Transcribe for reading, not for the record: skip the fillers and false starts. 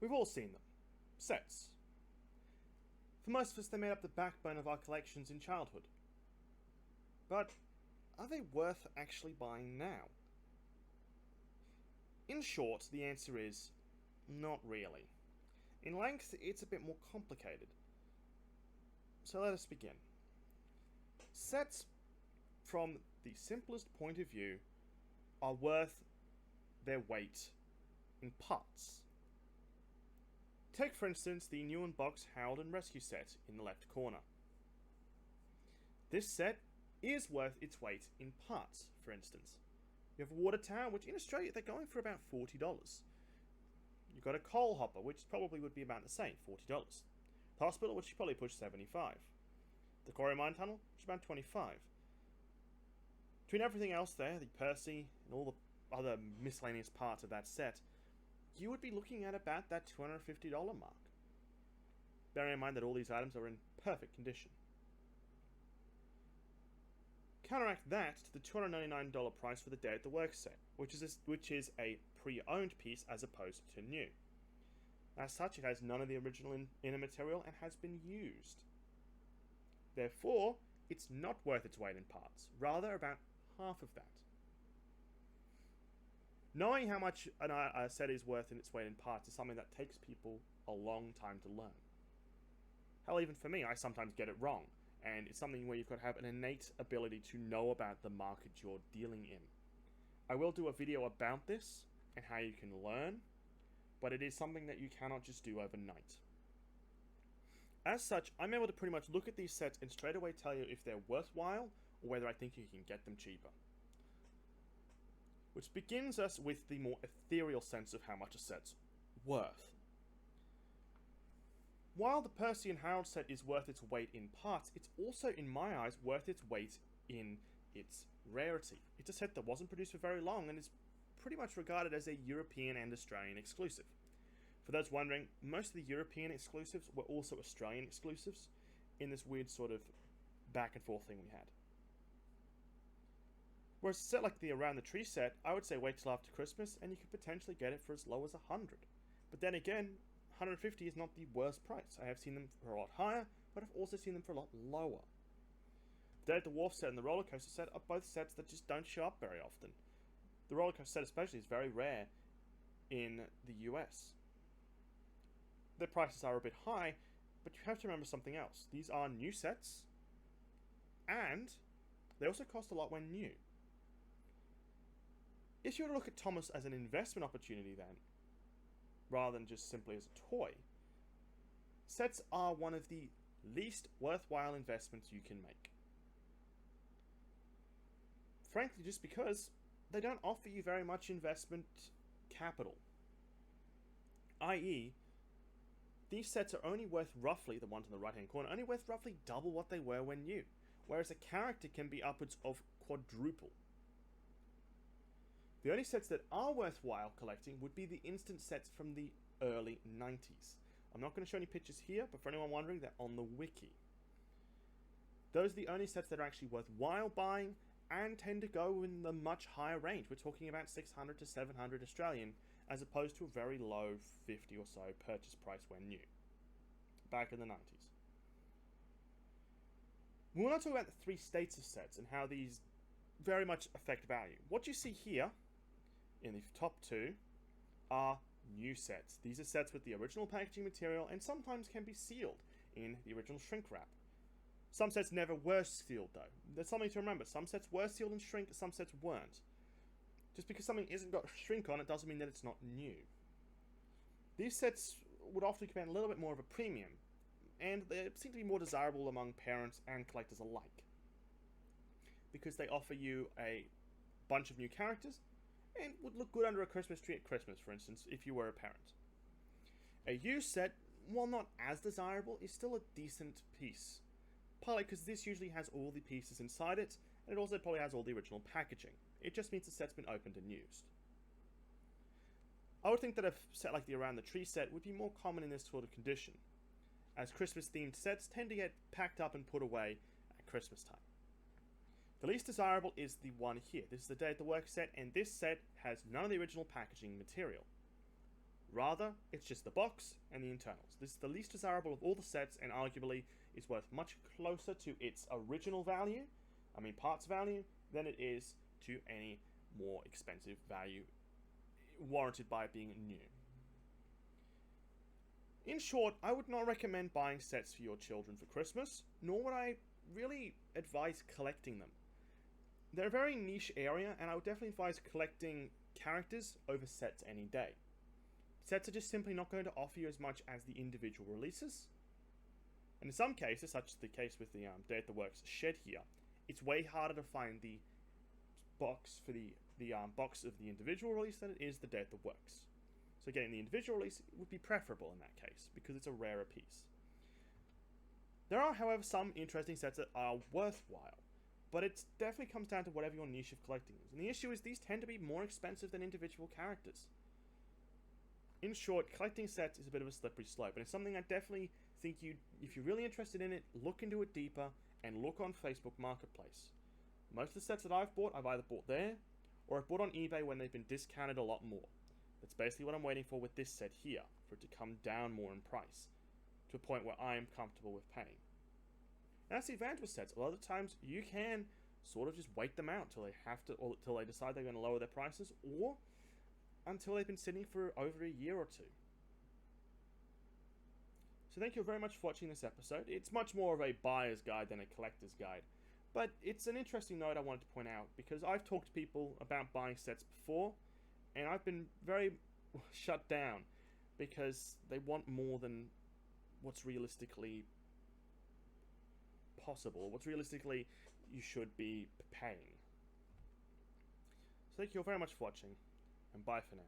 We've all seen them. Sets. For most of us, they made up the backbone of our collections in childhood. But are they worth actually buying now? In short, the answer is not really. In length, it's a bit more complicated. So let us begin. Sets, from the simplest point of view, are worth their weight in parts. Take, for instance, the new in-box Harold and Rescue set in the left corner. This set is worth its weight in parts, for instance. You have a water tower, which in Australia they're going for about $40. You've got a coal hopper, which probably would be about the same, $40. The hospital, which you probably push $75. The quarry mine tunnel, which is about $25. Between everything else there, the Percy and all the other miscellaneous parts of that set, you would be looking at about that $250 mark. Bearing in mind that all these items are in perfect condition. Counteract that to the $299 price for the Day at the Work set, which is a pre-owned piece as opposed to new. As such, it has none of the original inner material and has been used. Therefore, it's not worth its weight in parts, rather about half of that. Knowing how much a set is worth in its weight in parts is something that takes people a long time to learn. Hell, even for me, I sometimes get it wrong, and it's something where you've got to have an innate ability to know about the market you're dealing in. I will do a video about this and how you can learn, but it is something that you cannot just do overnight. As such, I'm able to pretty much look at these sets and straight away tell you if they're worthwhile or whether I think you can get them cheaper. Which begins us with the more ethereal sense of how much a set's worth. While the Percy and Harold set is worth its weight in parts, it's also, in my eyes, worth its weight in its rarity. It's a set that wasn't produced for very long and is pretty much regarded as a European and Australian exclusive. For those wondering, most of the European exclusives were also Australian exclusives in this weird sort of back and forth thing we had. Whereas a set like the Around the Tree set, I would say wait till after Christmas and you could potentially get it for as low as $100. But then again, $150 is not the worst price. I have seen them for a lot higher, but I've also seen them for a lot lower. The Day at the Wharf set and the Roller Coaster set are both sets that just don't show up very often. The Roller Coaster set especially is very rare in the US. Their prices are a bit high, but you have to remember something else. These are new sets, and they also cost a lot when new. If you were to look at Thomas as an investment opportunity then, rather than just simply as a toy, sets are one of the least worthwhile investments you can make. Frankly, just because they don't offer you very much investment capital. i.e., these sets are only worth roughly, the ones in the right hand corner, only worth roughly double what they were when new, whereas a character can be upwards of quadruple. The only sets that are worthwhile collecting would be the instant sets from the early 90s. I'm not going to show any pictures here, but for anyone wondering, they're on the wiki. Those are the only sets that are actually worthwhile buying and tend to go in the much higher range. We're talking about 600 to 700 Australian, as opposed to a very low 50 or so purchase price when new, back in the 90s. We want to talk about the three states of sets and how these very much affect value. What you see here in the top two are new sets. These are sets with the original packaging material and sometimes can be sealed in the original shrink wrap. Some sets never were sealed though. There's something to remember. Some sets were sealed and shrink, some sets weren't. Just because something isn't got shrink on it doesn't mean that it's not new. These sets would often command a little bit more of a premium, and they seem to be more desirable among parents and collectors alike, because they offer you a bunch of new characters and would look good under a Christmas tree at Christmas, for instance, if you were a parent. A used set, while not as desirable, is still a decent piece, partly because this usually has all the pieces inside it, and it also probably has all the original packaging. It just means the set's been opened and used. I would think that a set like the Around the Tree set would be more common in this sort of condition, as Christmas-themed sets tend to get packed up and put away at Christmas time. The least desirable is the one here. This is the Day at the Work set, and this set has none of the original packaging material. Rather, it's just the box and the internals. This is the least desirable of all the sets and arguably is worth much closer to its original value, parts value, than it is to any more expensive value warranted by it being new. In short, I would not recommend buying sets for your children for Christmas, nor would I really advise collecting them. They're a very niche area, and I would definitely advise collecting characters over sets any day. Sets are just simply not going to offer you as much as the individual releases. And in some cases, such as the case with the Day at the Works shed here, it's way harder to find the box for the box of the individual release than it is the Day at the Works. So getting the individual release would be preferable in that case, because it's a rarer piece. There are, however, some interesting sets that are worthwhile, but it definitely comes down to whatever your niche of collecting is. And the issue is these tend to be more expensive than individual characters. In short, collecting sets is a bit of a slippery slope, and it's something I definitely think if you're really interested in it, look into it deeper and look on Facebook Marketplace. Most of the sets that I've bought, I've either bought there, or I've bought on eBay when they've been discounted a lot more. That's basically what I'm waiting for with this set here, for it to come down more in price, to a point where I am comfortable with paying. And that's the advantage with sets. A lot of the times, you can sort of just wait them out till they have to, or till they decide they're going to lower their prices, or until they've been sitting for over a year or two. So thank you very much for watching this episode. It's much more of a buyer's guide than a collector's guide, but it's an interesting note I wanted to point out, because I've talked to people about buying sets before, and I've been very shut down, because they want more than what's realistically possible, what's realistically you should be paying. So thank you all very much for watching, and bye for now.